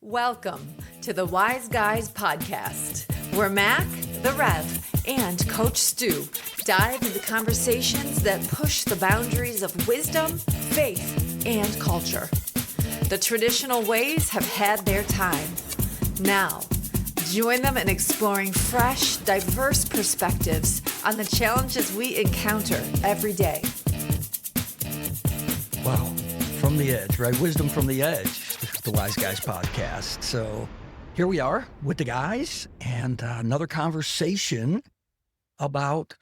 Welcome to the Wise Guys podcast, where Mac, the Rev, and Coach Stu dive into conversations that push the boundaries of wisdom, faith, and culture. The traditional ways have had their time. Now, join them in exploring fresh, diverse perspectives on the challenges we encounter every day. Wow, from the edge, right? Wisdom from the edge, the Wise Guys podcast. So here we are with the guys and another conversation about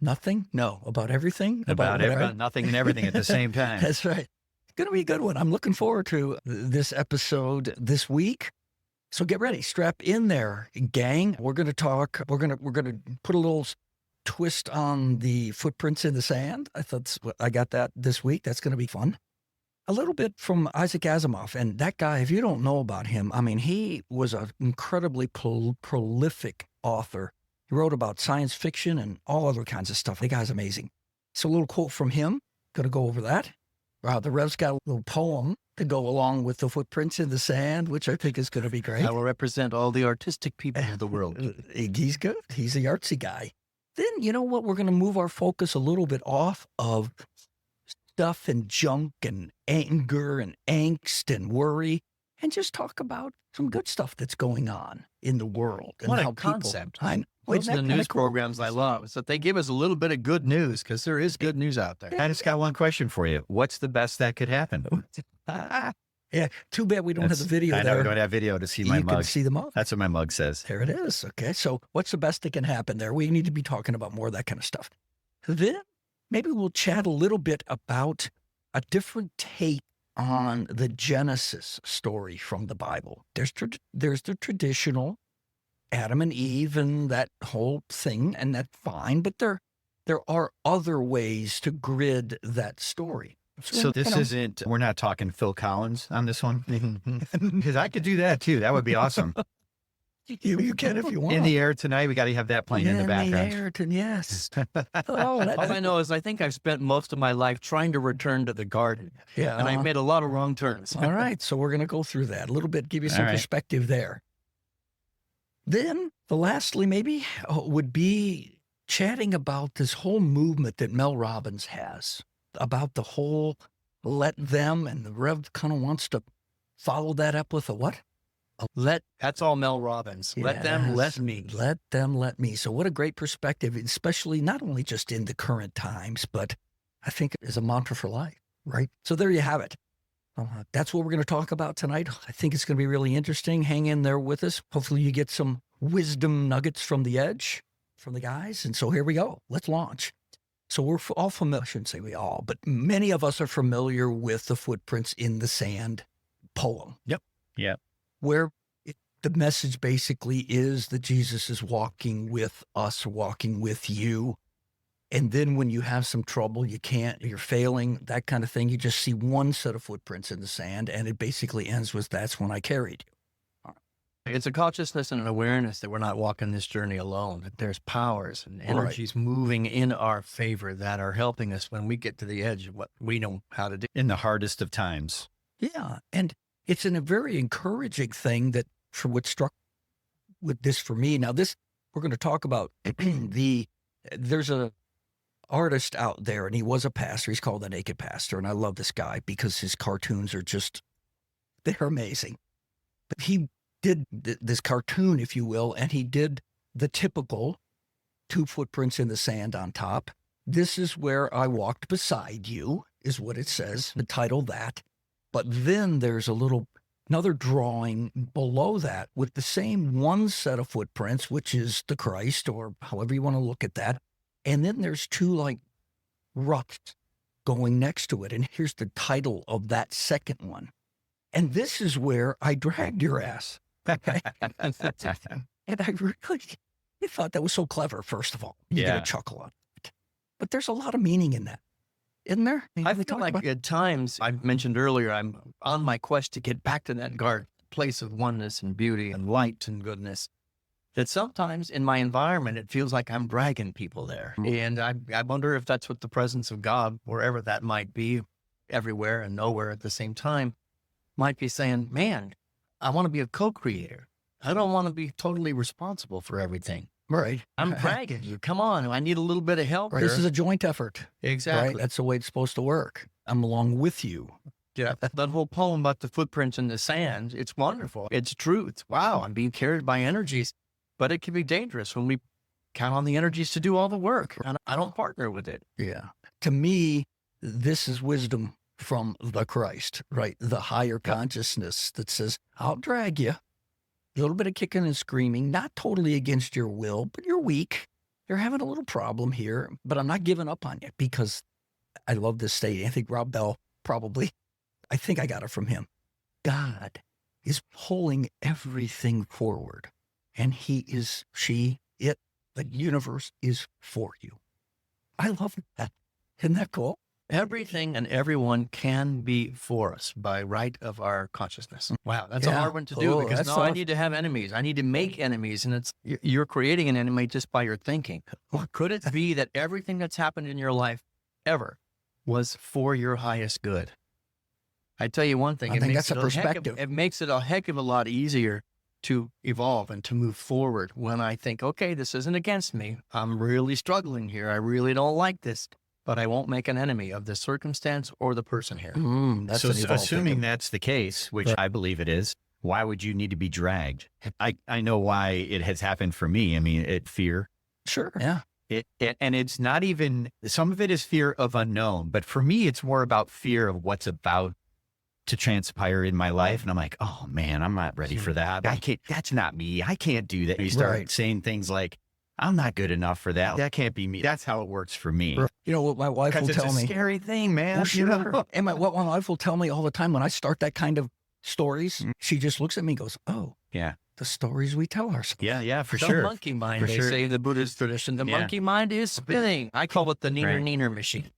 nothing. No, about everything. About nothing and everything at the same time. That's right. It's going to be a good one. I'm looking forward to this episode this week. So get ready, strap in there, gang. We're going to talk. We're going to put a little twist on the footprints in the sand. I got that this week. That's going to be fun. A little bit from Isaac Asimov. And that guy, if you don't know about him, I mean, he was an incredibly prolific author. He wrote about science fiction and all other kinds of stuff. The guy's amazing. So a little quote from him. Going to go over that. The Rev's got a little poem to go along with the footprints in the sand, which I think is going to be great. I will represent all the artistic people of the world. He's good. He's a artsy guy. Then, you know what? We're going to move our focus a little bit off of stuff and junk and anger and angst and worry and just talk about some good stuff that's going on in the world. And What how a concept. Those are the news programs I love. Is that they give us a little bit of good news because there is good news out there. I just got one question for you. What's the best that could happen? Yeah, too bad we don't have the video I there. know we don't have video to see my You mug. can see the mug. That's what my mug says. There it is. Okay, so what's the best that can happen there? We need to be talking about more of that kind of stuff. Then maybe we'll chat a little bit about a different take on the Genesis story from the Bible. There's the traditional Adam and Eve and that whole thing, and that's fine, but there are other ways to grid that story. So this isn't, we're not talking Phil Collins on this one? Because I could do that too. That would be awesome. You can if you want. In the air tonight, we got to have that playing in the background. Yes. All I know is I think I've spent most of my life trying to return to the garden. Yeah. And I made a lot of wrong turns. All right. So we're going to go through that a little bit, give you some All right. perspective there. Then the lastly maybe would be chatting about this whole movement that Mel Robbins has about the whole let them, and the Rev kind of wants to follow that up with a what? That's all Mel Robbins. Let them, let me. Let them, let me. So what a great perspective, especially not only just in the current times, but I think as a mantra for life, right? So there you have it. That's what we're going to talk about tonight. I think it's going to be really interesting. Hang in there with us. Hopefully you get some wisdom nuggets from the edge, from the guys. And so here we go. Let's launch. So we're all familiar, I shouldn't say we all, but many of us are familiar with the Footprints in the Sand poem. Yep. Where the message basically is that Jesus is walking with us, walking with you. And then when you have some trouble, you're failing, that kind of thing, you just see one set of footprints in the sand, and it basically ends with, that's when I carried you. It's a consciousness and an awareness that we're not walking this journey alone, that there's powers and energies moving in our favor that are helping us when we get to the edge of what we know how to do. In the hardest of times. Yeah, and it's a very encouraging thing that, for what struck with this for me. Now this, we're going to talk about there's a artist out there, and he was a pastor. He's called the Naked Pastor, and I love this guy because his cartoons are they're amazing. But he did this cartoon, if you will, and he did the typical two footprints in the sand on top. This is where I walked beside you, is what it says, the title that. But then there's another drawing below that with the same one set of footprints, which is the Christ, or however you want to look at that. And then there's two like ruts going next to it. And here's the title of that second one. And this is where I dragged your ass. Okay? And I really thought that was so clever, first of all. You get a chuckle on it. But there's a lot of meaning in that, isn't there? I feel like at times, I mentioned earlier, I'm on my quest to get back to that garden, place of oneness and beauty and light and goodness. That sometimes in my environment, it feels like I'm dragging people there. And I wonder if that's what the presence of God, wherever that might be, everywhere and nowhere at the same time, might be saying, man, I want to be a co-creator. I don't want to be totally responsible for everything. Right. I'm bragging you. Come on. I need a little bit of help. Right. Here. This is a joint effort. Exactly. Right. That's the way it's supposed to work. I'm along with you. Yeah. That whole poem about the footprints in the sand, it's wonderful. It's truth. Wow. I'm being carried by energies, but it can be dangerous when we count on the energies to do all the work. And I don't partner with it. Yeah. To me, this is wisdom from the Christ, right? The higher consciousness that says, I'll drag you. A little bit of kicking and screaming, not totally against your will, but you're weak. You're having a little problem here, but I'm not giving up on you, because I love this state. I think Rob Bell probably, I think I got it from him. God is pulling everything forward, and he is, she, it, the universe is for you. I love that. Isn't that cool? Everything and everyone can be for us by right of our consciousness. Wow, that's a hard one to do, because now I need to have enemies. I need to make enemies, and you're creating an enemy just by your thinking. Or could it be that everything that's happened in your life ever was for your highest good? I tell you one thing, I think that's a perspective. It makes it a heck of a lot easier to evolve and to move forward when I think, okay, this isn't against me. I'm really struggling here. I really don't like this. But I won't make an enemy of the circumstance or the person here. That's so assuming that's the case, which I believe it is, why would you need to be dragged? I know why it has happened for me. I mean, fear. Sure. Yeah. And it's not even, some of it is fear of unknown, but for me, it's more about fear of what's about to transpire in my life. And I'm like, oh man, I'm not ready for that. I can't, that's not me. I can't do that. You start saying things like, I'm not good enough for that. That can't be me. That's how it works for me. You know what my wife will tell me? It's a scary thing, man. Well, sure. And what my wife will tell me all the time when I start that kind of stories, she just looks at me and goes, oh, yeah, the stories we tell ourselves. Yeah, for the sure. The monkey mind, they say in the Buddhist tradition. The monkey mind is spinning. I call it the neener machine.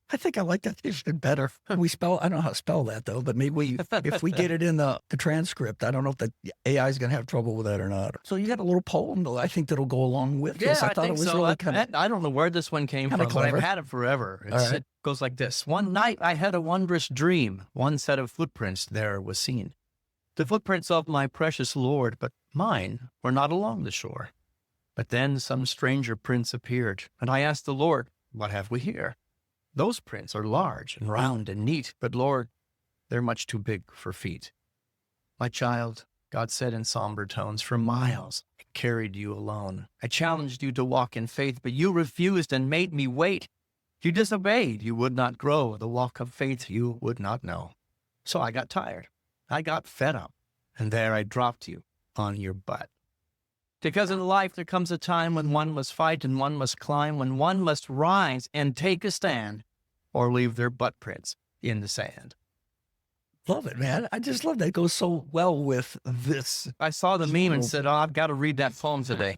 I think I like that even better. I don't know how to spell that though, but maybe if we get it in the transcript, I don't know if the AI is going to have trouble with that or not. So you got a little poem though, I think that'll go along with this. I thought it was so. Really I don't know where this one came from, but I've had it forever. It goes like this. One night I had a wondrous dream. One set of footprints there was seen. The footprints of my precious Lord, but mine were not along the shore. But then some stranger prints appeared, and I asked the Lord, what have we here? Those prints are large and round and neat, but Lord, they're much too big for feet. My child, God said in somber tones, for miles I carried you alone. I challenged you to walk in faith, but you refused and made me wait. You disobeyed, you would not grow. The walk of faith you would not know. So I got tired. I got fed up, and there I dropped you on your butt. Because in life there comes a time when one must fight and one must climb, when one must rise and take a stand, or leave their butt prints in the sand. Love it, man. I just love that. It goes so well with this. I saw the meme and said, oh, I've got to read that poem today.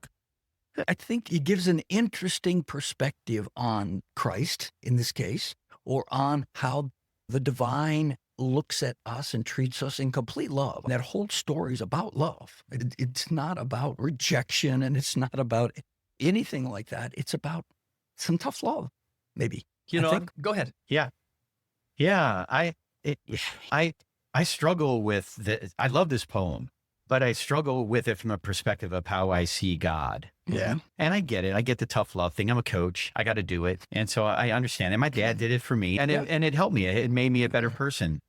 I think it gives an interesting perspective on Christ in this case, or on how the divine looks at us and treats us in complete love. That whole story is about love. It's not about rejection, and it's not about anything like that. It's about some tough love, maybe. Go ahead. Yeah. I struggle with I love this poem, but I struggle with it from a perspective of how I see God. Yeah. And I get it. I get the tough love thing. I'm a coach. I got to do it. And so I understand. And my dad did it for me, and it helped me. It made me a better person.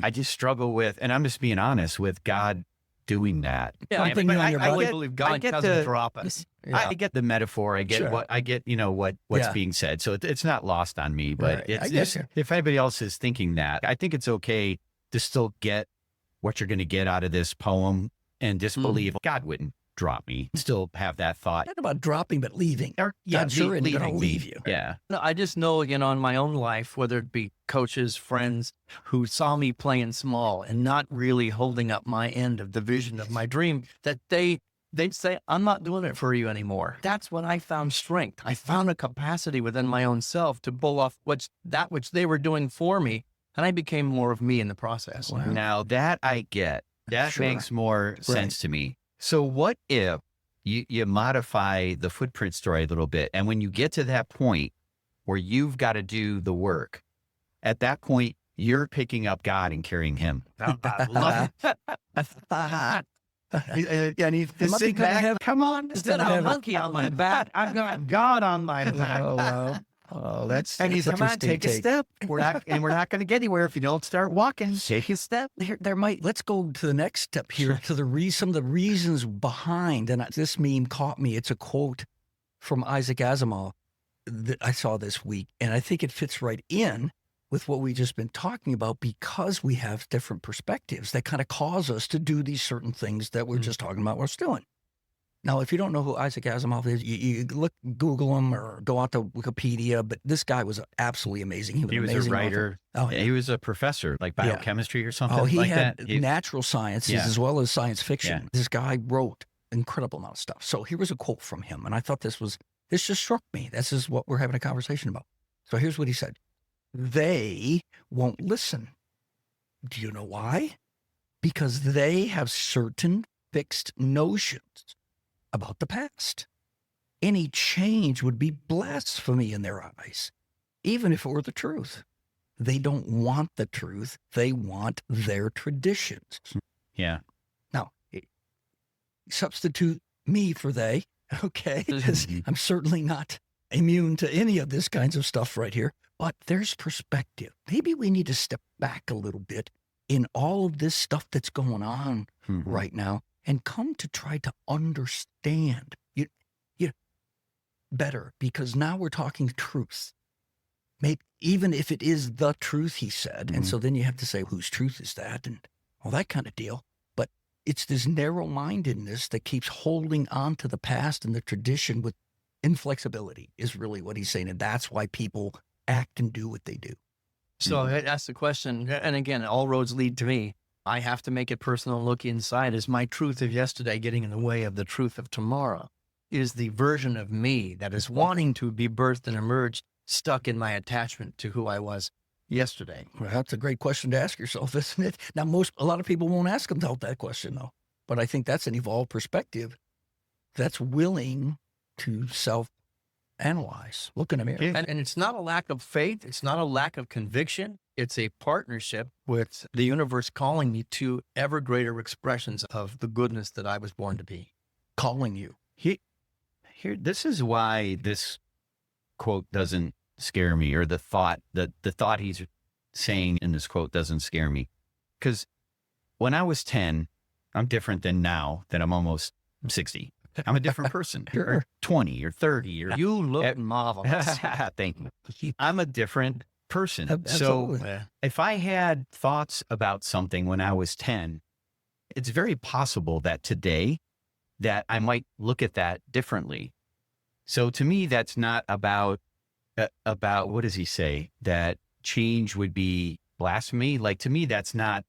I just struggle with, and I'm just being honest, with God doing that. Yeah, I believe God doesn't drop us. Yeah. I get the metaphor. I get what's being said. So it's not lost on me, but if anybody else is thinking that, I think it's okay to still get what you're going to get out of this poem and just believe God wouldn't drop me. Still have that thought. Not about dropping, but leaving. God sure isn't going to leave you. Yeah. No, I just know, in my own life, whether it be coaches, friends who saw me playing small and not really holding up my end of the vision of my dream, that they'd say, I'm not doing it for you anymore. That's when I found strength. I found a capacity within my own self to pull off which they were doing for me. And I became more of me in the process. Wow. Now that I get, that makes more sense to me. So what if you modify the footprint story a little bit, and when you get to that point where you've got to do the work, at that point, you're picking up God and carrying him. I love it. And he's Must be sit gonna back. have- Come on, instead of a monkey on my back, I've got God on my back. Oh, wow. Oh, that's And he's, come on, interesting take a step. We're not going to get anywhere if you don't start walking. Take a step. Let's go to the next step here to some of the reasons behind. And this meme caught me. It's a quote from Isaac Asimov that I saw this week. And I think it fits right in with what we've just been talking about, because we have different perspectives that kind of cause us to do these certain things that we're just talking about we're doing. Now, if you don't know who Isaac Asimov is, you Google him or go out to Wikipedia. But this guy was absolutely amazing. He was amazing a writer. author. Oh, yeah. He was a professor, like biochemistry or something. Oh, he like had that. natural sciences as well as science fiction. Yeah. This guy wrote incredible amount of stuff. So here was a quote from him, and I thought this just struck me. This is what we're having a conversation about. So here's what he said. They won't listen. Do you know why? Because they have certain fixed notions about the past. Any change would be blasphemy in their eyes, even if it were the truth. They don't want the truth. They want their traditions. Yeah. Now, substitute me for they, okay? Because I'm certainly not immune to any of this kinds of stuff right here. But there's perspective. Maybe we need to step back a little bit in all of this stuff that's going on right now and come to try to understand you better, because now we're talking truth. Maybe even if it is the truth, he said. And so then you have to say, whose truth is that? And all that kind of deal. But it's this narrow-mindedness that keeps holding on to the past and the tradition with inflexibility is really what he's saying. And that's why people act and do what they do. So I asked the question, and again, all roads lead to me. I have to make it personal and look inside. Is my truth of yesterday getting in the way of the truth of tomorrow? Is the version of me that is wanting to be birthed and emerged stuck in my attachment to who I was yesterday? Well, that's a great question to ask yourself, isn't it? Now, a lot of people won't ask themselves that question, though. But I think that's an evolved perspective that's willing to self-analyze, look in the mirror. And it's not a lack of faith. It's not a lack of conviction. It's a partnership with the universe calling me to ever greater expressions of the goodness that I was born to be. Calling you. Here, this is why this quote doesn't scare me, or the thought he's saying in this quote doesn't scare me. Because when I was 10, I'm different than now that I'm almost 60. I'm a different person. Sure. Or 20 or 30 or You look marvelous. Thank you. I'm a different person. Absolutely. So if I had thoughts about something when I was 10, it's very possible that today that I might look at that differently. So to me, that's not about what does he say? That change would be blasphemy. Like, to me, that's not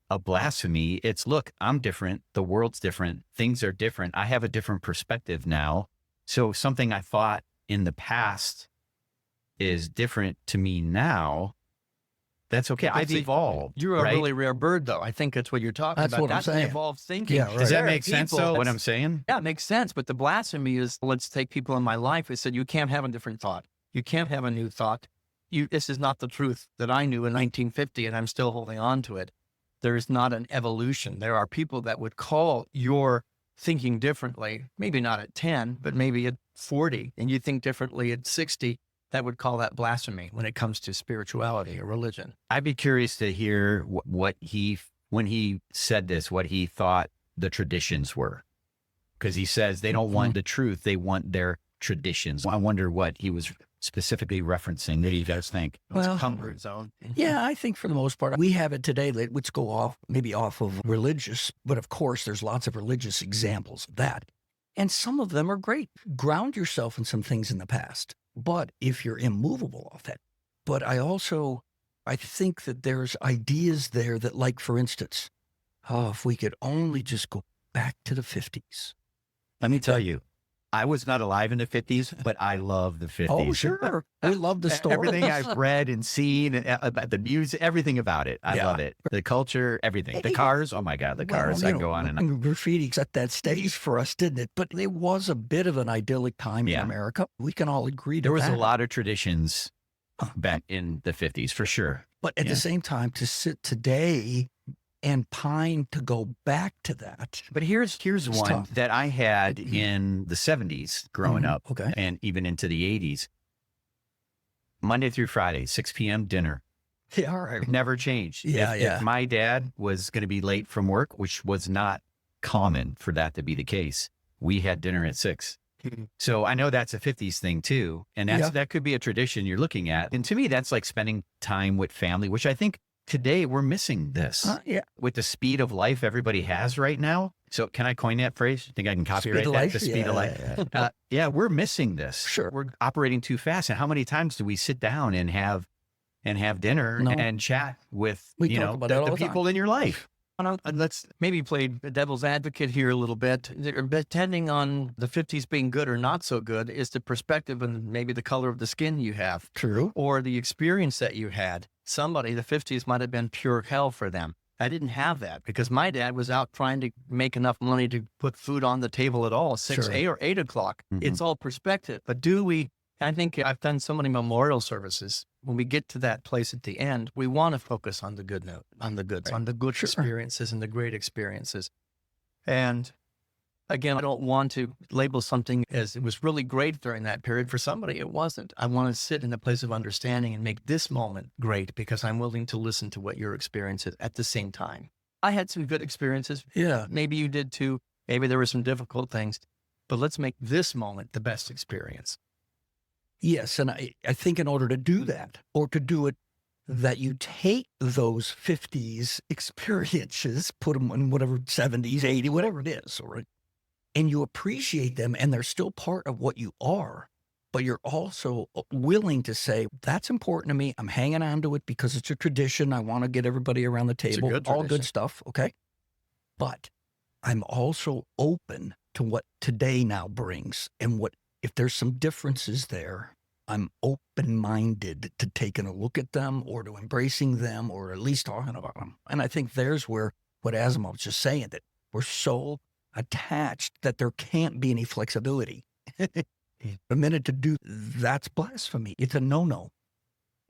a blasphemy. It's, look, I'm different. The world's different. Things are different. I have a different perspective now. So something I thought in the past is different to me now. That's okay. I've evolved. You're a right? really rare bird, though. I think that's what you're talking That's about. what I'm That's saying. evolved thinking. Yeah, right. Does that There are make sense, people- though, what I'm saying? Yeah, it makes sense. But the blasphemy is, let's take people in my life who said, you can't have a different thought. You can't have a new thought. This is not the truth that I knew in 1950, and I'm still holding on to it. There is not an evolution. There are people that would call your thinking differently, maybe not at 10, but maybe at 40, and you think differently at 60. That would call that blasphemy when it comes to spirituality or religion. I'd be curious to hear when he said this, what he thought the traditions were. Because he says they don't want the truth, they want their traditions. I wonder what he was specifically referencing. What do you guys think? Well, Comfort zone. yeah, I think for the most part, we have it today, which go off of religious, but of course there's lots of religious examples of that. And some of them are great. Ground yourself in some things in the past. But if you're immovable off that, but I think that there's ideas there that, like, for instance, if we could only just go back to the 50s. Let me tell you, I was not alive in the 50s, but I love the 50s. Oh, sure. We love the story. Everything I've read and seen, about the music, everything about it. I love it. The culture, everything. The cars. Oh my God, the cars. I can go on and on. Graffiti set that stage for us, didn't it? But it was a bit of an idyllic time in America. We can all agree to that. There was a lot of traditions back in the 50s, for sure. But at the same time, to sit today and pine to go back to that. But here's one tough. that I had in the 70s growing up, Okay. and even into the 80s. Monday through Friday, 6 p.m. dinner. Yeah, all right. Never changed. Yeah, If my dad was going to be late from work, which was not common for that to be the case, we had dinner at 6. So I know that's a 50s thing too. And that could be a tradition you're looking at. And to me, that's like spending time with family, which I think today we're missing this with the speed of life everybody has right now. So can I coin that phrase? I think I can copyright that? The speed of life. Yeah, we're missing this. Sure. We're operating too fast. And how many times do we sit down and have dinner and chat with the people in your life? Let's maybe play devil's advocate here a little bit. Depending on the 50s being good or not so good is the perspective and maybe the color of the skin you have. True. Or the experience that you had. Somebody, the 50s might have been pure hell for them. I didn't have that because my dad was out trying to make enough money to put food on the table at all, 6 or 8 o'clock. Mm-hmm. It's all perspective. But I think I've done so many memorial services. When we get to that place at the end, we want to focus on the good note, on the goods, on the good experiences and the great experiences. And again, I don't want to label something as it was really great during that period. For somebody, it wasn't. I want to sit in a place of understanding and make this moment great because I'm willing to listen to what your experience is at the same time. I had some good experiences. Yeah. Maybe you did too. Maybe there were some difficult things, but let's make this moment the best experience. Yes, and I think in order to do that, or to do it, that you take those 50s experiences, put them in whatever 70s, 80, whatever it is, all right, and you appreciate them, and they're still part of what you are, but you're also willing to say, that's important to me. I'm hanging on to it because it's a tradition. I want to get everybody around the table. All good stuff, okay? But I'm also open to what today now brings, and what if there's some differences there, I'm open-minded to taking a look at them or to embracing them or at least talking about them. And I think there's where what Asimov was just saying, that we're so attached that there can't be any flexibility. A minute to do that's blasphemy. It's a no-no.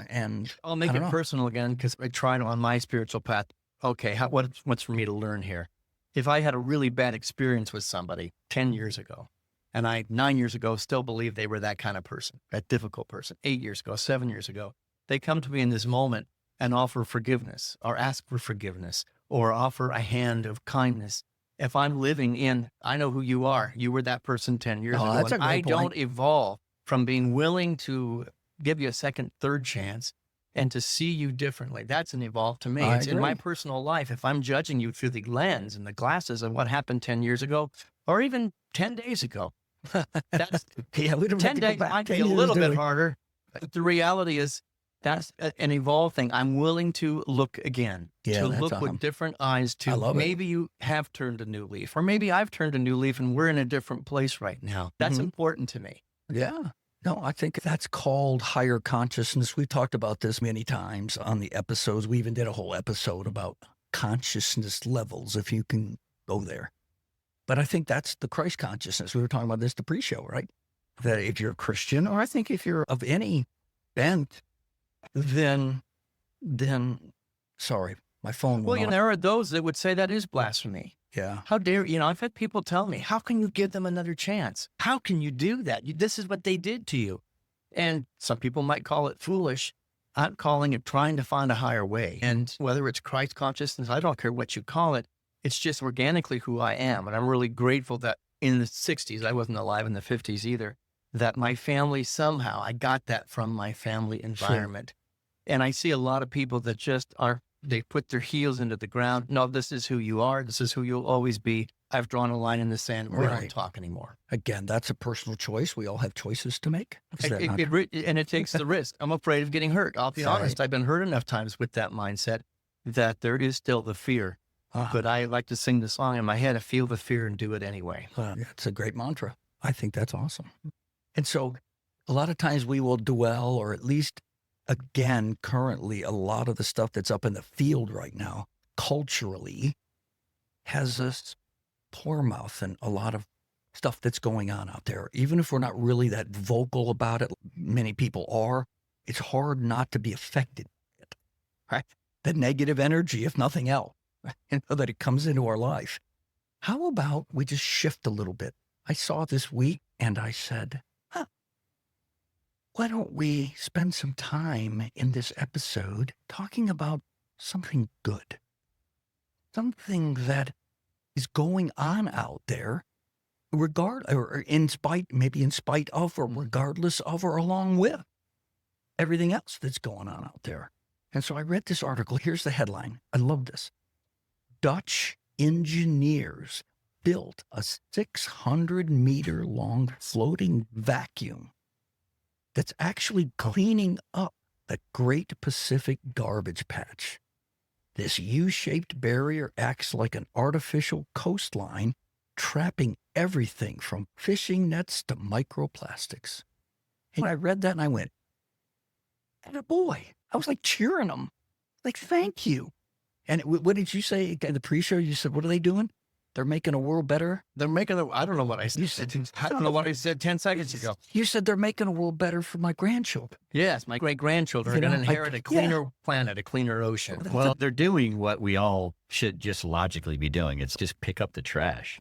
And I'll make it personal again because I tried on my spiritual path. Okay, what's for me to learn here? If I had a really bad experience with somebody 10 years ago, and I, 9 years ago, still believe they were that kind of person, that difficult person, 8 years ago, 7 years ago, they come to me in this moment and offer forgiveness or ask for forgiveness or offer a hand of kindness. If I'm living in, I know who you are. You were that person 10 years ago. That's a And great I point. don't evolve from being willing to give you a second, third chance and to see you differently. That's an evolve to me. It's in my personal life. If I'm judging you through the lens and the glasses of what happened 10 years ago or even 10 days ago, that's we don't 10 days might be a little bit harder. But the reality is that's an evolved thing. I'm willing to look again, to look with different eyes to maybe you have turned a new leaf, or maybe I've turned a new leaf and we're in a different place right now. That's important to me. Yeah. No, I think that's called higher consciousness. We've talked about this many times on the episodes. We even did a whole episode about consciousness levels, if you can go there. But I think that's the Christ consciousness. We were talking about this the pre-show, right? That if you're a Christian, or I think if you're of any bent, then sorry, my phone went off. There are those that would say that is blasphemy. Yeah. How dare, I've had people tell me, how can you give them another chance? How can you do that? This is what they did to you. And some people might call it foolish. I'm calling it trying to find a higher way. And whether it's Christ consciousness, I don't care what you call it. It's just organically who I am. And I'm really grateful that in the 60s, I wasn't alive in the 50s either, that my family somehow, I got that from my family environment. Sure. And I see a lot of people that just they put their heels into the ground. No, this is who you are. This is who you'll always be. I've drawn a line in the sand. We don't talk anymore. Again, that's a personal choice. We all have choices to make. And it takes the risk. I'm afraid of getting hurt. I'll be honest. I've been hurt enough times with that mindset that there is still the fear. But I like to sing the song in my head, I feel the fear and do it anyway. It's a great mantra. I think that's awesome. And so a lot of times we will dwell, or at least, again, currently, a lot of the stuff that's up in the field right now, culturally, has us poor mouth and a lot of stuff that's going on out there. Even if we're not really that vocal about it, many people are, it's hard not to be affected. right? The negative energy, if nothing else, that it comes into our life. How about we just shift a little bit? I saw this week and I said, why don't we spend some time in this episode talking about something good? Something that is going on out there, maybe in spite of, or regardless of, or along with everything else that's going on out there. And so I read this article. Here's the headline. I love this. Dutch engineers built a 600-meter long floating vacuum that's actually cleaning up the Great Pacific Garbage Patch. This U-shaped barrier acts like an artificial coastline, trapping everything from fishing nets to microplastics. And I read that and I went, attaboy. I was like cheering them. Like, thank you. And what did you say at the pre-show? You said, what are they doing? They're making a world better? They're making I don't know what I said. I don't know what I said 10 seconds ago. You said they're making a world better for my grandchildren. Yes, my great-grandchildren are going to inherit a cleaner planet, a cleaner ocean. Well, they're doing what we all should just logically be doing. It's just pick up the trash.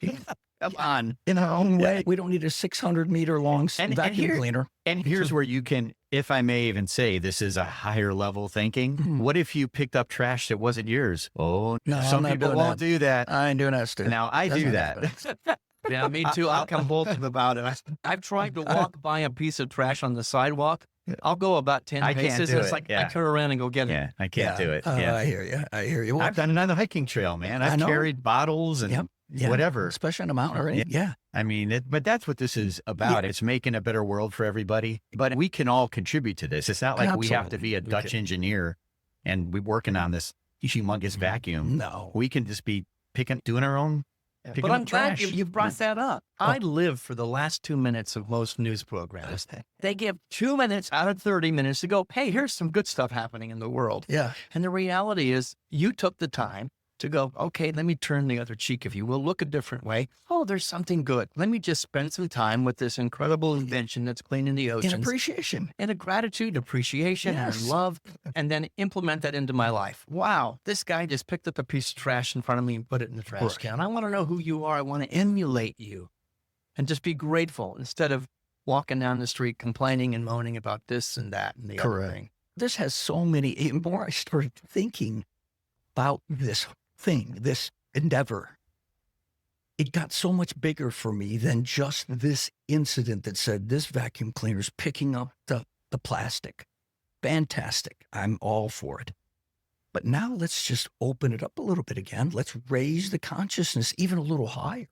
Come on. In our own way. We don't need a 600-meter long vacuum cleaner. And here's where you can, if I may even say, this is a higher level thinking. What if you picked up trash that wasn't yours? Oh, no, some people won't do that. I ain't doing that, Stu. Now, I do that. Yeah, me too. I'll come bold about it. I've tried to walk by a piece of trash on the sidewalk. I'll go about 10 I paces. can't do It's it. like Yeah. I turn around and go get it. Yeah, I can't do it. Yeah. I hear you. I hear you. Well, I've done it on the hiking trail, man. I've carried bottles and whatever. Especially on the mountain already. Yeah. I mean, but that's what this is about. It's making a better world for everybody. But we can all contribute to this. It's not like we have to be a Dutch engineer and we're working on this humongous vacuum. No. We can just be doing our own. But I'm glad you brought that up. I live for the last 2 minutes of most news programs. They give 2 minutes out of 30 minutes to go, hey, here's some good stuff happening in the world. Yeah. And the reality is you took the time to go, okay, let me turn the other cheek, if you will, look a different way. Oh, there's something good. Let me just spend some time with this incredible invention that's cleaning the oceans. In appreciation. And a gratitude, appreciation, and love, and then implement that into my life. Wow, this guy just picked up a piece of trash in front of me and put it in the trash can. I want to know who you are. I want to emulate you and just be grateful instead of walking down the street complaining and moaning about this and that and the other thing. This has so many, the more I started thinking about this thing, this endeavor, it got so much bigger for me than just this incident that said this vacuum cleaner is picking up the plastic. Fantastic. I'm all for it. But now let's just open it up a little bit again. Let's raise the consciousness even a little higher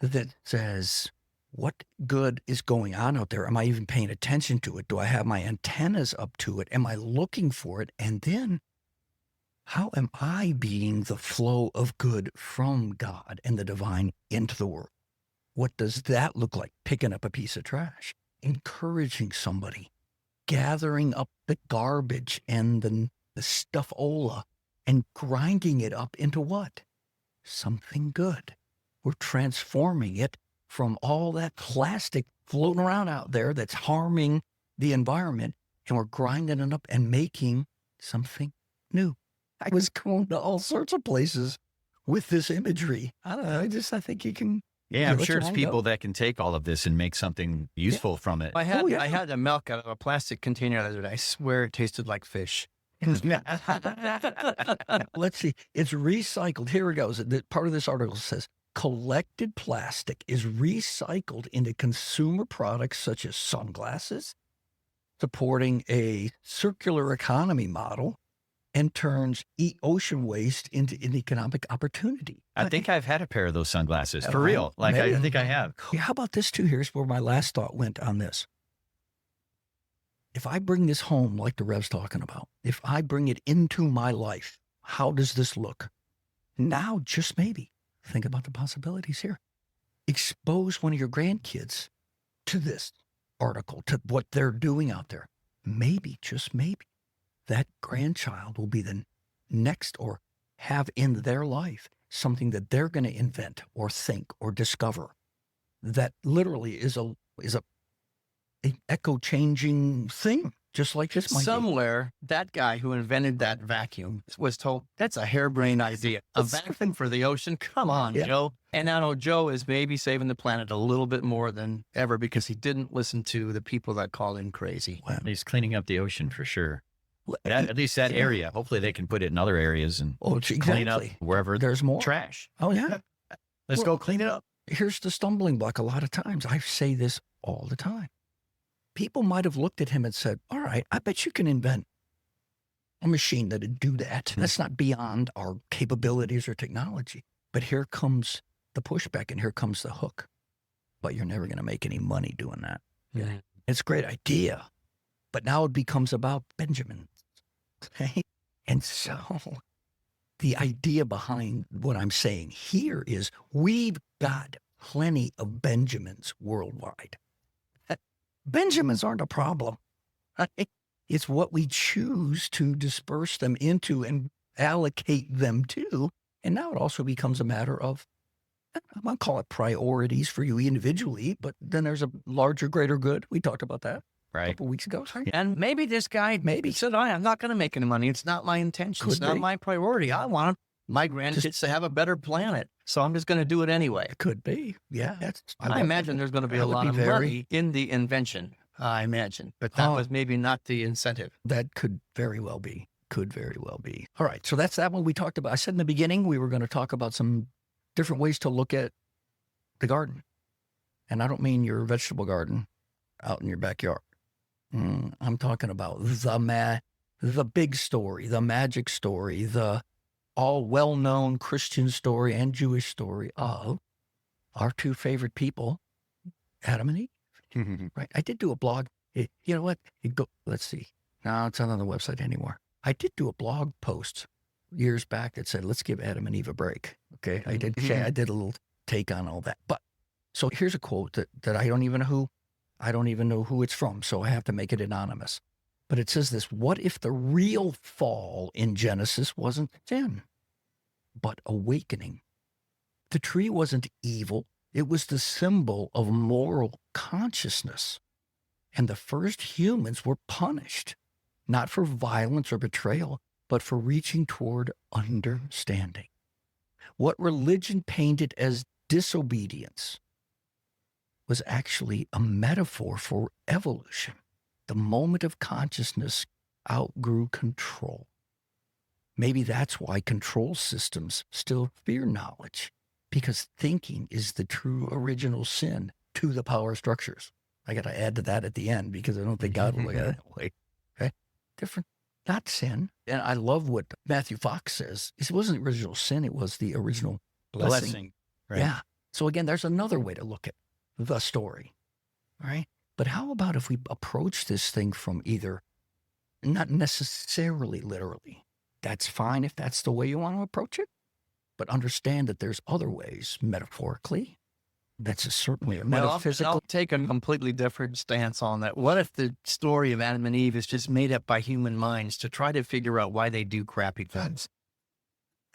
that says, what good is going on out there? Am I even paying attention to it? Do I have my antennas up to it? Am I looking for it? And then how am I being the flow of good from God and the divine into the world? What does that look like? Picking up a piece of trash, encouraging somebody, gathering up the garbage and the stuff-ola and grinding it up into what? Something good. We're transforming it from all that plastic floating around out there that's harming the environment, and we're grinding it up and making something new. I was going to all sorts of places with this imagery. I don't know. I think you can. Yeah, I'm sure it's people that can take all of this and make something useful from it. I had a milk out of a plastic container the other day. I swear it tasted like fish. Let's see. It's recycled. Here it goes. Part of this article says, collected plastic is recycled into consumer products such as sunglasses, supporting a circular economy model, and turns ocean waste into an economic opportunity. I think I've had a pair of those sunglasses, for real. Like, I think I have. Yeah, how about this too? Here's where my last thought went on this. If I bring this home, like the Rev's talking about, if I bring it into my life, how does this look? Now, just maybe, think about the possibilities here. Expose one of your grandkids to this article, to what they're doing out there. Maybe, just maybe, that grandchild will be the next, or have in their life something that they're going to invent or think or discover that literally is an echo-changing thing just like this might be. Somewhere, that guy who invented that vacuum was told, that's a harebrained idea. A vacuum for the ocean? Come on, Yeah. Joe. And I know Joe is maybe saving the planet a little bit more than ever because he didn't listen to the people that called him crazy. Wow. He's cleaning up the ocean for sure. Well, At least that yeah. area. Hopefully they can put it in other areas and Oh, clean up exactly. wherever There's more. trash. Oh, yeah. Let's Well, go clean it up. Here's the stumbling block. A lot of times, I say this all the time. People might have looked at him and said, all right, I bet you can invent a machine that'd do that. Mm-hmm. That's not beyond our capabilities or technology. But here comes the pushback and here comes the hook. But you're never going to make any money doing that. Yeah. It's a great idea. But now it becomes about Benjamin. Okay? And so the idea behind what I'm saying here is we've got plenty of Benjamins worldwide. Benjamins aren't a problem. Right? It's what we choose to disperse them into and allocate them to. And now it also becomes a matter of, I'm going to call it priorities for you individually, but then there's a larger, greater good. We talked about that a Right. couple weeks ago. Right? And maybe this guy Maybe. said, I'm not going to make any money. It's not my intention. It's Could not be. my priority. I want my grandkids to have a better planet. So I'm just going to do it anyway. It could be. Yeah. I imagine there's going to be that a would lot be of very- money in the invention, I imagine. But that Oh. was maybe not the incentive. That could very well be. Could very well be. All right. So that's that one we talked about. I said in the beginning, we were going to talk about some different ways to look at the garden. And I don't mean your vegetable garden out in your backyard. I'm talking about the big story, the magic story, the all well-known Christian story and Jewish story of our two favorite people, Adam and Eve. Right. I did do a blog. You know what? Let's see. No, it's not on the website anymore. I did do a blog post years back that said, let's give Adam and Eve a break. Okay. I did a little take on all that. But so here's a quote that I don't even know who it's from. So I have to make it anonymous. But it says this: what if the real fall in Genesis wasn't sin, but awakening? The tree wasn't evil. It was the symbol of moral consciousness. And the first humans were punished, not for violence or betrayal, but for reaching toward understanding. What religion painted as disobedience was actually a metaphor for evolution. The moment of consciousness outgrew control. Maybe that's why control systems still fear knowledge, because thinking is the true original sin to the power structures. I got to add to that at the end because I don't think God will look at it that way. Okay? Different, not sin. And I love what Matthew Fox says. It wasn't the original sin, it was the original blessing. Right. Yeah. So again, there's another way to look at the story, right? But how about if we approach this thing from either, not necessarily literally, that's fine if that's the way you want to approach it, but understand that there's other ways, metaphorically, that's certainly a metaphysical. I'll take a completely different stance on that. What if the story of Adam and Eve is just made up by human minds to try to figure out why they do crappy things?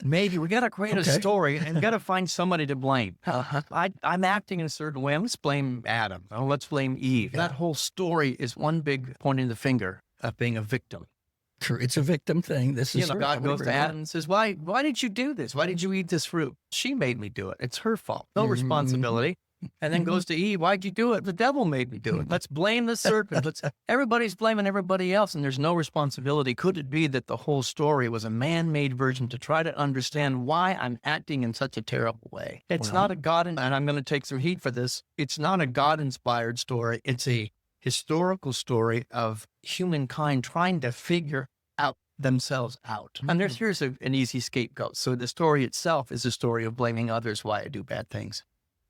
Maybe we got to create a story and got to find somebody to blame. I'm acting in a certain way. Let's blame Adam. Oh, let's blame Eve. Yeah. That whole story is one big pointing the finger of being a victim. Sure, it's a victim thing. This is God goes to Adam and says, why did you do this? Why did you eat this fruit? She made me do it. It's her fault. No responsibility. And then goes to Eve. Why'd you do it? The devil made me do it. Let's blame the serpent. Everybody's blaming everybody else, and there's no responsibility. Could it be that the whole story was a man-made version to try to understand why I'm acting in such a terrible way? It's not a God, and I'm going to take some heat for this. It's not a God-inspired story. It's a historical story of humankind trying to figure out themselves out. And here's an easy scapegoat. So the story itself is a story of blaming others why I do bad things.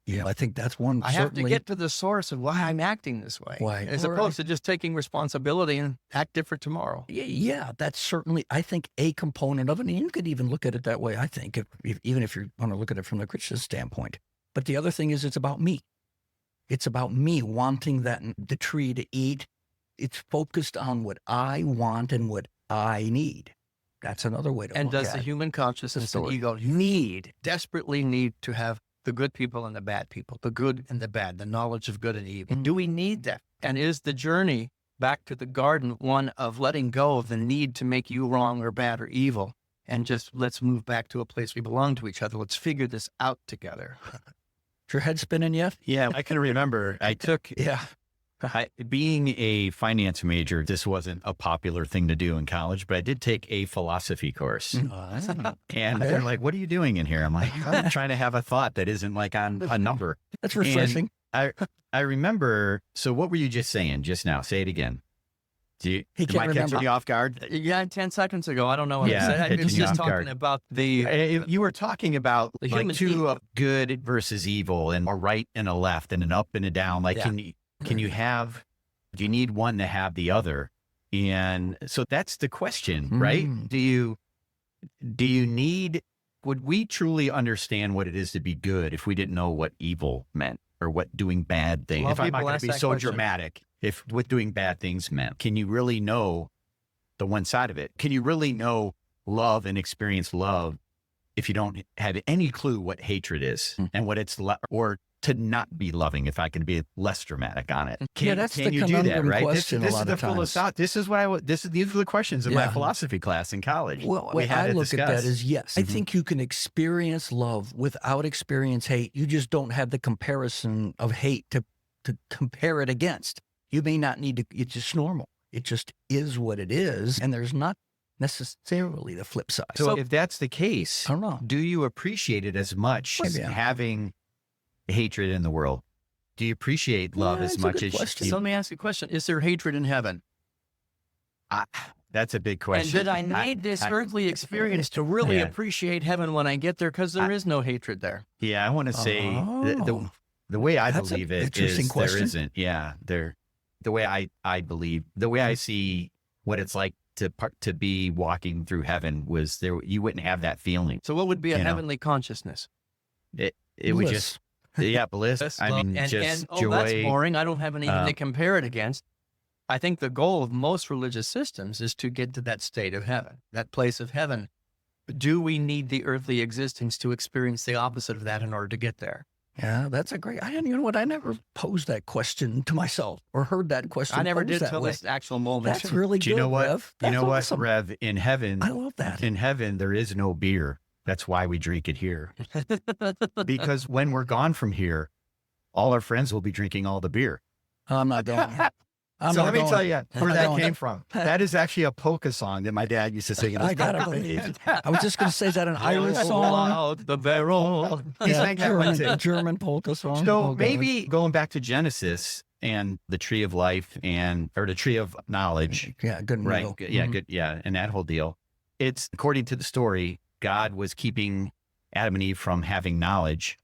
Yeah, I think that's one. I have to get to the source of why I'm acting this way, as opposed to just taking responsibility and act different tomorrow. Yeah, that's certainly, I think, a component of it. And you could even look at it that way, I think, even if you want to look at it from the Christian standpoint. But the other thing is it's about me. It's about me wanting the tree to eat. It's focused on what I want and what I need. That's another way to look at it. And does the human consciousness and ego desperately need to have the good people and the bad people, the good and the bad, the knowledge of good and evil? Do we need that? And is the journey back to the garden, one of letting go of the need to make you wrong or bad or evil, and just let's move back to a place we belong to each other. Let's figure this out together. Is your head spinning yet? Yeah, I can remember I took, Yeah. being a finance major, this wasn't a popular thing to do in college, but I did take a philosophy course. And they're like, what are you doing in here? I'm like, I'm trying to have a thought that isn't like on a number. That's refreshing. I remember, so what were you just saying just now? Say it again. He Am can't I catching remember. you off guard? Yeah, 10 seconds ago, I don't know what Yeah, I said. I catching was you just off talking guard. about the You were talking about The like human two of good versus evil and a right and a left and an up and a down. Like, Yeah. do you need one to have the other? And so that's the question, right? Mm. Would we truly understand what it is to be good if we didn't know what evil meant or what doing bad things? Well, If I'm not people going ask to be that so question. dramatic, if what doing bad things meant, can you really know the one side of it? Can you really know love and experience love if you don't have any clue what hatred is and what it's or to not be loving, if I can be less dramatic on it? That's can the you do that, conundrum right? question this a lot is of the times. these are the questions in my Yeah. philosophy class in college. Well, we way had I to look at that discuss. is yes. I Mhm. think you can experience love without experience hate. You just don't have the comparison of hate to compare it against. You may not need to. It's just normal. It just is what it is, and there's not necessarily the flip side. So if that's the case, I don't know. do you appreciate it as much as Maybe. having hatred in the world? Do you appreciate love Yeah, as it's a much good as question. So let me ask you a question. Is there hatred in heaven? That's a big question. And did I need this earthly experience to really Yeah. appreciate heaven when I get there? Because there is no hatred there. Yeah, I want to say Oh. the way I That's an believe it interesting is question. there isn't. Yeah, the way I believe, the way I see what it's like to be walking through heaven was there. You wouldn't have that feeling. So what would be a You know. heavenly consciousness? It would Bliss. just bliss. I mean, and, just oh, joy. that's boring. I don't have anything to um, compare it against. I think the goal of most religious systems is to get to that state of heaven, that place of heaven. Do we need the earthly existence to experience the opposite of that in order to get there? Yeah, that's a great. You know what? I never posed that question to myself or heard that question. I never posed did that till way. this actual moment. That's really Do you good, know what? Rev. You know That's what, awesome. Rev? In heaven, I love that. in heaven, there is no beer. That's why we drink it here. Because when we're gone from here, all our friends will be drinking all the beer. I'm not going. So let me tell you where that going. came from. That is actually a polka song that my dad used to sing in his I gotta polka believe days. it. I was just going to say, is that an Irish song? Out the barrel. He sang that one too. German polka song. So Oh, God. maybe going back to Genesis and the tree of life or the tree of knowledge, Yeah, good and right? real. Yeah, Mhm. good. Yeah, and that whole deal. It's according to the story, God was keeping Adam and Eve from having knowledge.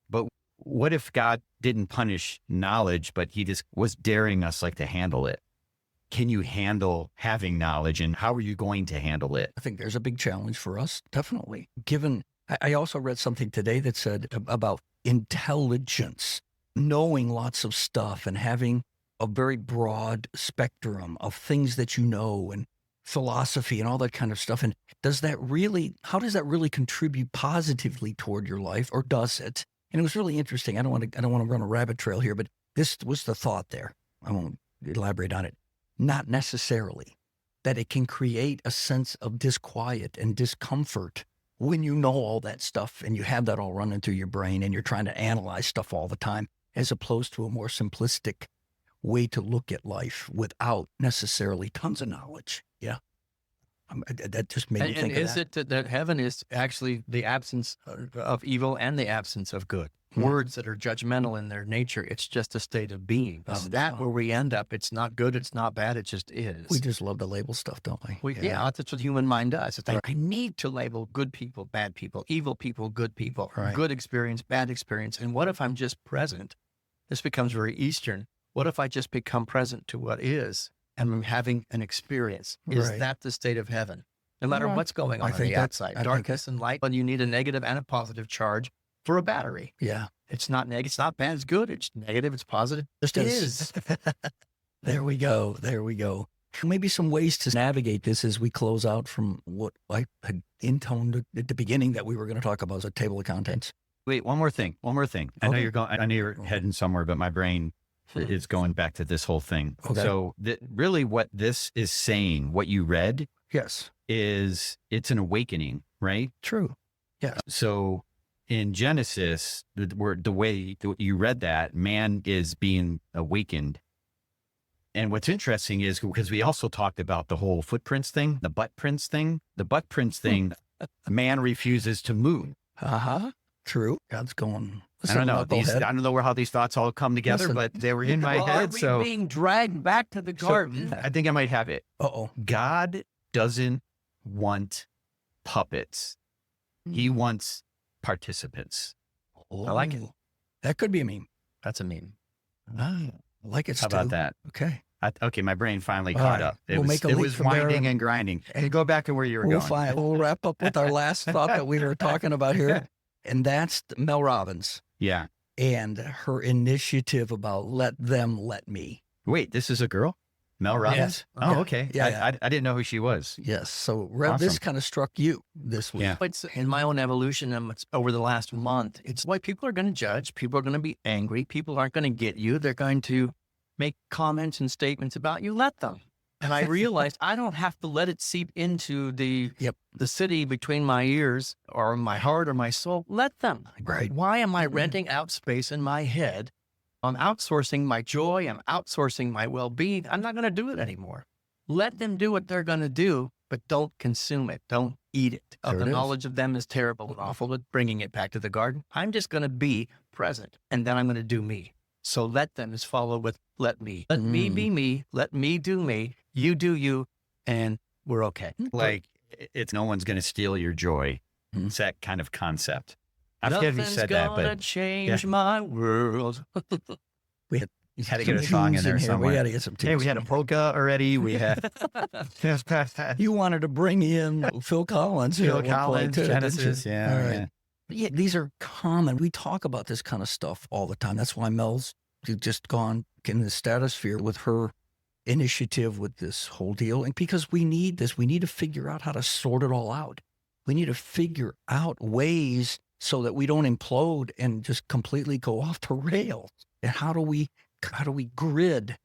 But what if God didn't punish knowledge, but he just was daring us like to handle it? Can you handle having knowledge, and how are you going to handle it? I think there's a big challenge for us, definitely. Given, I also read something today that said about intelligence, knowing lots of stuff and having a very broad spectrum of things that you know and philosophy and all that kind of stuff. And how does that really contribute positively toward your life, or does it? And it was really interesting. I don't want to run a rabbit trail here, but this was the thought there. I won't elaborate on it. Not necessarily. That it can create a sense of disquiet and discomfort when you know all that stuff and you have that all running through your brain and you're trying to analyze stuff all the time, as opposed to a more simplistic way to look at life without necessarily tons of knowledge. Yeah. That just made me And think of is that. it that heaven is actually the absence of evil and the absence of good? Words that are judgmental in their nature. It's just a state of being. Is that where we end up? It's not good. It's not bad. It just is. We just love to label stuff, don't we? Yeah, that's what human mind does. It's like, I need to label good people, bad people, evil people, good people, Right. good experience, bad experience. And what if I'm just present? This becomes very Eastern. What if I just become present to what is and I'm having an experience? Is Right. that the state of heaven? No matter Right. what's going I on the think that- outside, I think darkness and light, but you need a negative and a positive charge for a battery. Yeah. It's not negative. It's not bad. It's good. It's negative. It's positive. Just It as- is. There we go. There we go. Maybe some ways to navigate this as we close out from what I had intoned at the beginning that we were going to talk about as a table of contents. Wait, one more thing. I know Okay. you're going. I know you're heading somewhere, but my brain It's going back to this whole thing. Okay. So really what this is saying, what you read Yes. is it's an awakening, right? True. Yes. So in Genesis, the way you read that, man is being awakened. And what's interesting is because we also talked about the whole footprints thing, the butt prints thing, man refuses to move. True. God's going. I don't know. I don't know how these thoughts all come together, Listen. but they were in my head. Are we being dragged back to the garden? I think I might have it. Uh-oh. God doesn't want puppets. He wants participants. I like it. That could be a meme. That's a meme. I like it. How about that? Okay. Okay, my brain finally All caught right. up. We'll make a leap from there. winding and grinding. And go back to where you were We'll going. We'll wrap up with our last thought that we were talking about here. And that's Mel Robbins Yeah. and her initiative about let them, let me. Wait, this is a girl? Mel Robbins? Yes. Oh, okay. Yeah. I didn't know who she was. Yes. So, Rev, this Awesome. kind of struck you this week. Yeah. It's in my own evolution over the last month. It's why people are going to judge. People are going to be angry. People aren't going to get you. They're going to make comments and statements about you. Let them. And I realized I don't have to let it seep into the city between my ears or my heart or my soul. Let them. Right. Why am I renting out space in my head? I'm outsourcing my joy. I'm outsourcing my well-being. I'm not going to do it anymore. Let them do what they're going to do, but don't consume it. Don't eat it. There The it is. knowledge of them is terrible and awful, but bringing it back to the garden. I'm just going to be present, and then I'm going to do me. So let them is followed with let me. Let me be me. Let me do me. You do you, and we're okay. Like, it's no one's going to steal your joy. It's that kind of concept. I forget who said that, Nothing's gonna but change my world. We had had to get a song in there here. somewhere. We got to get some tunes. Hey, we had a polka already. We had You wanted to bring in Phil Collins here Phil at one point, Collins, too, didn't you? Genesis. Yeah. All right. yeah. Yeah, these are common. We talk about this kind of stuff all the time. That's why Mel's just gone in the stratosphere with her initiative with this whole deal. And because we need this, we need to figure out how to sort it all out. We need to figure out ways so that we don't implode and just completely go off the rails. And how do we grid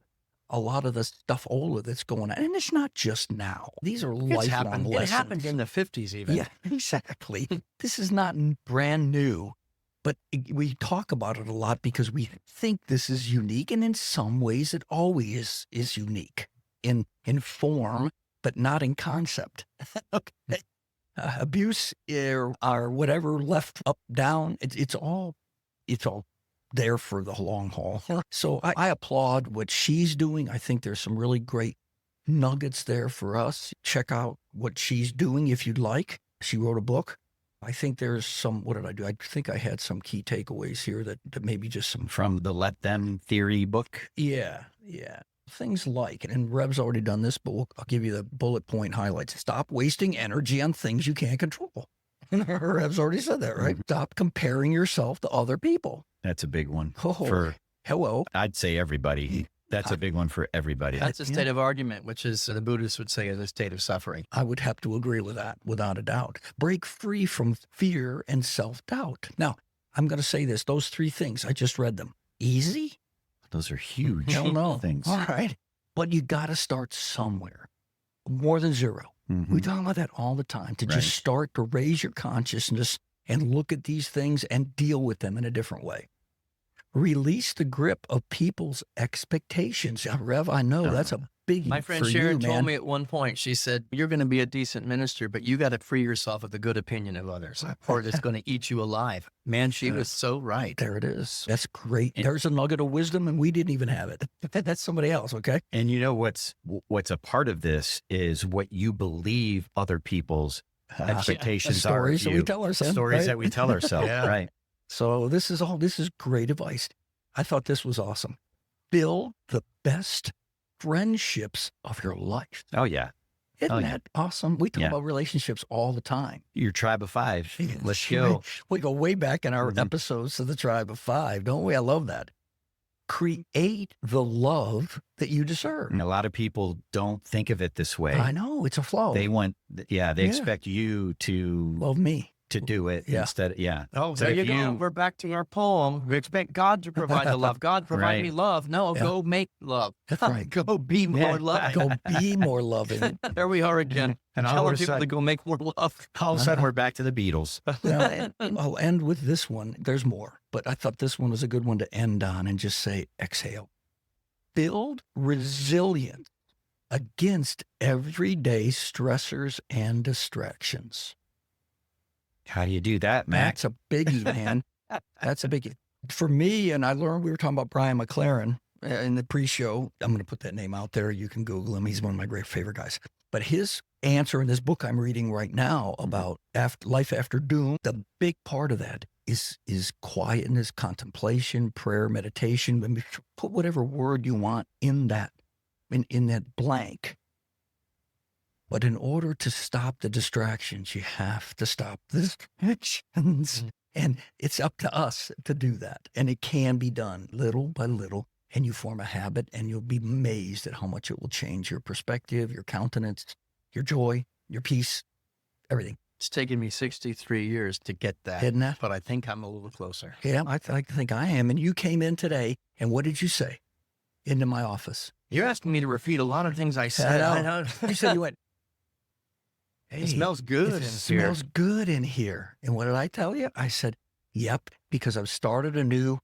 a lot of the stuff older that's going on? And it's not just now. These are lifelong lessons. It happened in the 50s even. Yeah, exactly. This is not brand new, but we talk about it a lot because we think this is unique. And in some ways, it always is unique in form, but not in concept. Okay. Abuse or whatever, left, up, down, it's all there for the long haul. So I applaud what she's doing. I think there's some really great nuggets there for us. Check out what she's doing if you'd like. She wrote a book. I think there's some, what did I do? I think I had some key takeaways here that maybe just some. From the Let Them theory book. Yeah. Things like, and Rev's already done this, but I'll give you the bullet point highlights. Stop wasting energy on things you can't control. Rev's already said that, right? Stop comparing yourself to other people. That's a big one Oh, hello. I'd say everybody. That's a big one for everybody. That's a state of argument, which is the Buddhists would say is a state of suffering. I would have to agree with that without a doubt. Break free from fear and self-doubt. Now, I'm going to say this. Those three things, I just read them. Easy? Those are huge Hell no. things. All right. But you got to start somewhere. More than zero. Mm-hmm. We talk about that all the time, to Right. just start to raise your consciousness and look at these things and deal with them in a different way. Release the grip of people's expectations. Rev, I know that's a biggie. My friend for Sharon you, told man. me at one point, she said, you're going to be a decent minister, but you got to free yourself of the good opinion of others or it's going to eat you alive. Man, she was so right. There it is. That's great. There's a nugget of wisdom, and we didn't even have it. That's somebody else, okay? And you know what's a part of this is what you believe other people's expectations are Stories of that you. we tell ourselves. Stories right? that we tell ourselves. Yeah. Right. So this is great advice. I thought this was awesome. Build the best friendships of your life. Oh yeah. Isn't Oh, yeah. that awesome? We talk Yeah. about relationships all the time. Your tribe of five. Let's go. We go way back in our Mhm. episodes to the Tribe of Five, don't we? I love that. Create the love that you deserve. And a lot of people don't think of it this way. I know, it's a flow. They want, they expect you to Love me. to do it instead. Yeah. Oh, So there if you go. We're back to our poem. We expect God to provide the love. God, provide me love. No, go make love. That's right. Go be more loving. Go be more loving. There we are again. And all telling of a people to sudden, go make more love. all of a sudden we're back to the Beatles. I'll end with this one. There's more, but I thought this one was a good one to end on and just say, exhale. Build resilience against everyday stressors and distractions. How do you do that, Mac? That's a biggie, man. That's a biggie. For me, and I learned, we were talking about Brian McLaren in the pre-show. I'm going to put that name out there. You can Google him. He's one of my great favorite guys. But his answer in this book I'm reading right now about life after doom, the big part of that is quietness, contemplation, prayer, meditation. I mean, put whatever word you want in that blank. But in order to stop the distractions, you have to stop the distractions. And it's up to us to do that. And it can be done little by little. And you form a habit, and you'll be amazed at how much it will change your perspective, your countenance, your joy, your peace, everything. It's taken me 63 years to get that. Isn't that? But I think I'm a little closer. Yeah, I think I am. And you came in today, and what did you say? Into my office. You're asking me to repeat a lot of things I said. I know. You said, you went, hey, it smells good in here. It smells good in here. And what did I tell you? I said, yep, because I've started a new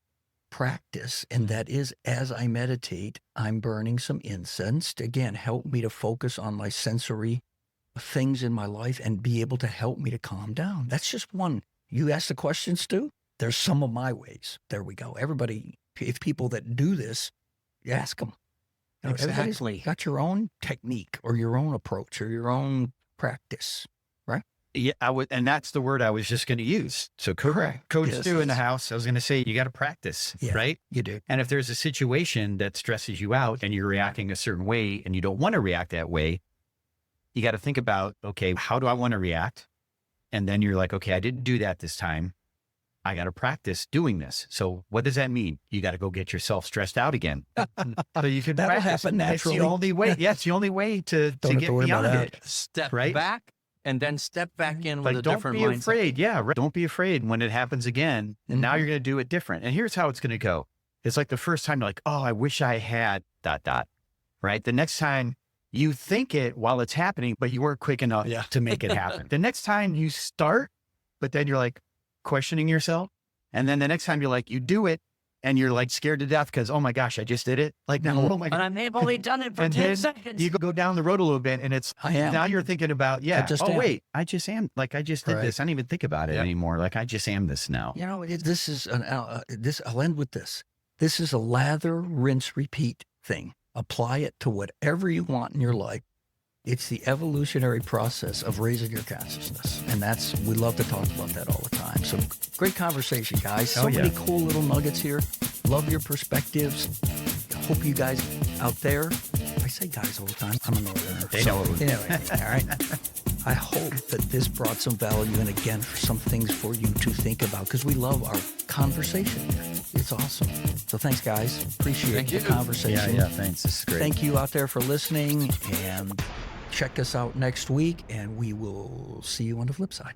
practice, and that is, as I meditate, I'm burning some incense to, again, help me to focus on my sensory things in my life and be able to help me to calm down. That's just one. You asked the question, Stu. There's some of my ways. There we go. Everybody, if people that do this, you ask them. You know, Exactly. got your own technique or your own approach or your own practice, right? Yeah, and that's the word I was just going to use. So Correct. Coach Yes. Stu in the house, I was going to say, you got to practice, Yeah. right? You do. And if there's a situation that stresses you out and you're reacting a certain way and you don't want to react that way, you got to think about, okay, how do I want to react? And then you're like, okay, I didn't do that this time. I got to practice doing this. So what does that mean? You got to go get yourself stressed out again. So you can That'll practice. happen naturally. It's the only way. Yeah, it's the only way to Don't have get to worry about beyond that. it. Step Right? back and then step back in with Like, a don't different be mindset. afraid. Yeah. Right. Don't be afraid when it happens again. And now you're going to do it different. And here's how it's going to go. It's like the first time you're like, oh, I wish I had ... Right. The next time you think it while it's happening, but you weren't quick enough to make it happen. The next time you start, but then you're like questioning yourself. And then the next time you're like, you do it and you're like scared to death because, oh my gosh, I just did it. Like, now, oh my And I've only done it for And 10 then seconds. you go down the road a little bit and it's, I am. now you're thinking about, I just am. wait, I just am. Like, I just did Right. this. I don't even think about it anymore. Like, I just am this now. You know, this is I'll end with this. This is a lather, rinse, repeat thing. Apply it to whatever you want in your life. It's the evolutionary process of raising your consciousness. And we love to talk about that all the time. So great conversation, guys. So many cool little nuggets here. Love your perspectives. Hope you guys out there, I say guys all the time. I'm a northerner. They know what we Anyway, all right. I hope that this brought some value and, again, for some things for you to think about, because we love our conversation here. It's awesome. So thanks, guys. Appreciate the conversation. Yeah, thanks. This is great. Thank you out there for listening, and check us out next week, and we will see you on the flip side.